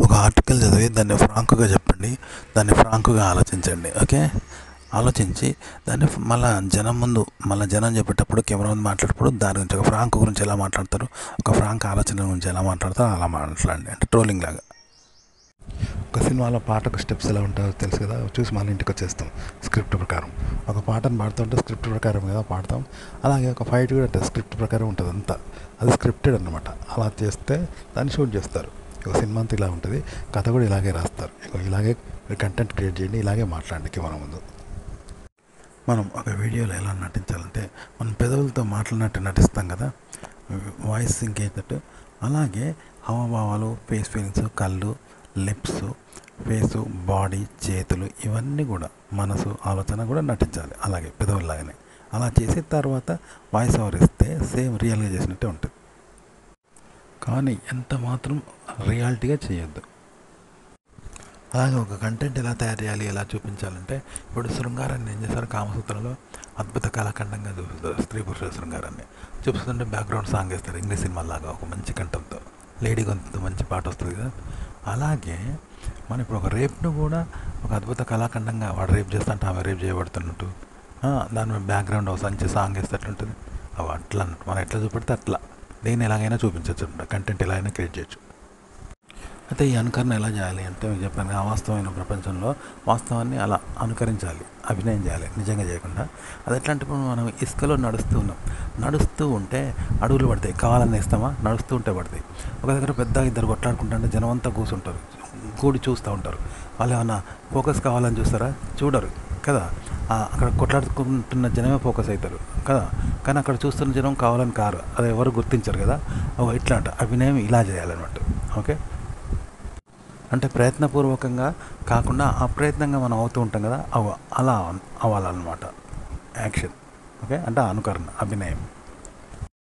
ఒక ఆర్టికల్ చదివి దాన్ని ఫ్రాంక్గా చెప్పండి, దాన్ని ఫ్రాంక్గా ఆలోచించండి. ఓకే, ఆలోచించి దాన్ని మళ్ళీ జనం చెప్పేటప్పుడు, కెమెరా ముందు మాట్లాడేటప్పుడు దాని గురించి ఒక ఫ్రాంక్ గురించి ఎలా మాట్లాడతారు, ఒక ఫ్రాంక్ ఆలోచన గురించి ఎలా మాట్లాడతారో అలా మాట్లాడండి. అంటే ట్రోలింగ్ లాగా. ఒక సినిమాలో పాటకు స్టెప్స్ ఎలా ఉంటాయో తెలుసు కదా, చూసి మళ్ళీ ఇంటికి వచ్చేస్తాం. స్క్రిప్ట్ ప్రకారం ఒక పాటను పాడుతుంటే స్క్రిప్ట్ ప్రకారం కదా పాడతాం. అలాగే ఒక ఫైట్ కూడా స్క్రిప్ట్ ప్రకారం ఉంటుంది అంతా. అది స్క్రిప్టెడ్ అనమాట. అలా చేస్తే దాన్ని షూట్ చేస్తారు. ఒక సినిమా అంతా ఇలా ఉంటుంది, కథ కూడా ఇలాగే రాస్తారు. ఇలాగే కంటెంట్ క్రియేట్ చేయండి, ఇలాగే మాట్లాడండి కెమెరా ముందు. మనం ఒక వీడియోలో ఎలా నటించాలంటే, మనం పెదవులతో మాట్లాడినట్టు నటిస్తాం కదా, వాయిస్ సింక్ అయ్యేటట్టు. అలాగే హావభావాలు, ఫేస్ ఫీలింగ్స్, కళ్ళు, లిప్స్, ఫేసు, బాడీ, చేతులు ఇవన్నీ కూడా, మనసు, ఆలోచన కూడా నటించాలి అలాగే పెదవుల్లాగానే. అలా చేసిన తర్వాత వాయిస్ ఓవర్ ఇస్తే సేమ్ రియల్గా చేసినట్టే ఉంటుంది. కానీ ఎంత మాత్రం రియాలిటీగా చేయొద్దు. అలాగే ఒక కంటెంట్ ఎలా తయారు చేయాలి, ఎలా చూపించాలంటే, ఇప్పుడు శృంగారాన్ని ఏం చేస్తారు, కామసూత్రంలో అద్భుత కళాఖండంగా చూపిస్తారు. స్త్రీ పురుషుల శృంగారాన్ని చూపిస్తుంటే బ్యాక్గ్రౌండ్ సాంగ్ వేస్తారు, ఇంగ్లీష్ సినిమాలాగా ఒక మంచి కంఠంతో, లేడీ గొంతుతో మంచి పాట వస్తుంది కదా. అలాగే మనం ఇప్పుడు ఒక రేప్ను కూడా ఒక అద్భుత కళాఖండంగా, వాడు రేప్ చేస్తుంటే ఆమె రేప్ చేయబడుతున్నట్టు, దాని మీద బ్యాక్గ్రౌండ్ ఒక మంచి సాంగ్ వేస్తేట్లుంటుంది. అవి అట్లా అన్నట్టు మనం ఎట్లా చూపెడితే అట్లా దేన్ని ఎలాగైనా చూపించవచ్చు అనమాట. కంటెంట్ ఎలా అయినా క్రియేట్ చేయొచ్చు. అయితే ఈ అనుకరణ ఎలా చేయాలి అంటే, మీకు చెప్పాను, అవాస్తవమైన ప్రపంచంలో వాస్తవాన్ని అలా అనుకరించాలి, అభినయం చేయాలి నిజంగా చేయకుండా. అది ఎట్లా అంటే, ఇప్పుడు మనం ఇసుకలో నడుస్తూ ఉంటే అడుగులు పడతాయి, కావాలని ఇస్తామా, నడుస్తూ ఉంటే పడతాయి. ఒక దగ్గర పెద్ద ఇద్దరు కొట్లాడుకుంటుంటే జనం అంతా కూర్చుంటారు, కూడి చూస్తూ ఉంటారు. వాళ్ళు ఏమన్నా ఫోకస్ కావాలని చూస్తారా, చూడరు కదా. అక్కడ కొట్లాడుకుంటున్న జనమే ఫోకస్ అవుతారు కదా, కానీ అక్కడ చూస్తున్న జనం కావాలని కారు, అది ఎవరు గుర్తించరు కదా. ఇట్లా అంట అభినయం ఇలా చేయాలన్నమాట. ఓకే, అంటే ప్రయత్నపూర్వకంగా కాకుండా అప్రయత్నంగా మనం అవుతూ ఉంటాం కదా, అలా అవ్వాలన్నమాట యాక్షన్. ఓకే, అంటే అనుకరణ, అభినయం.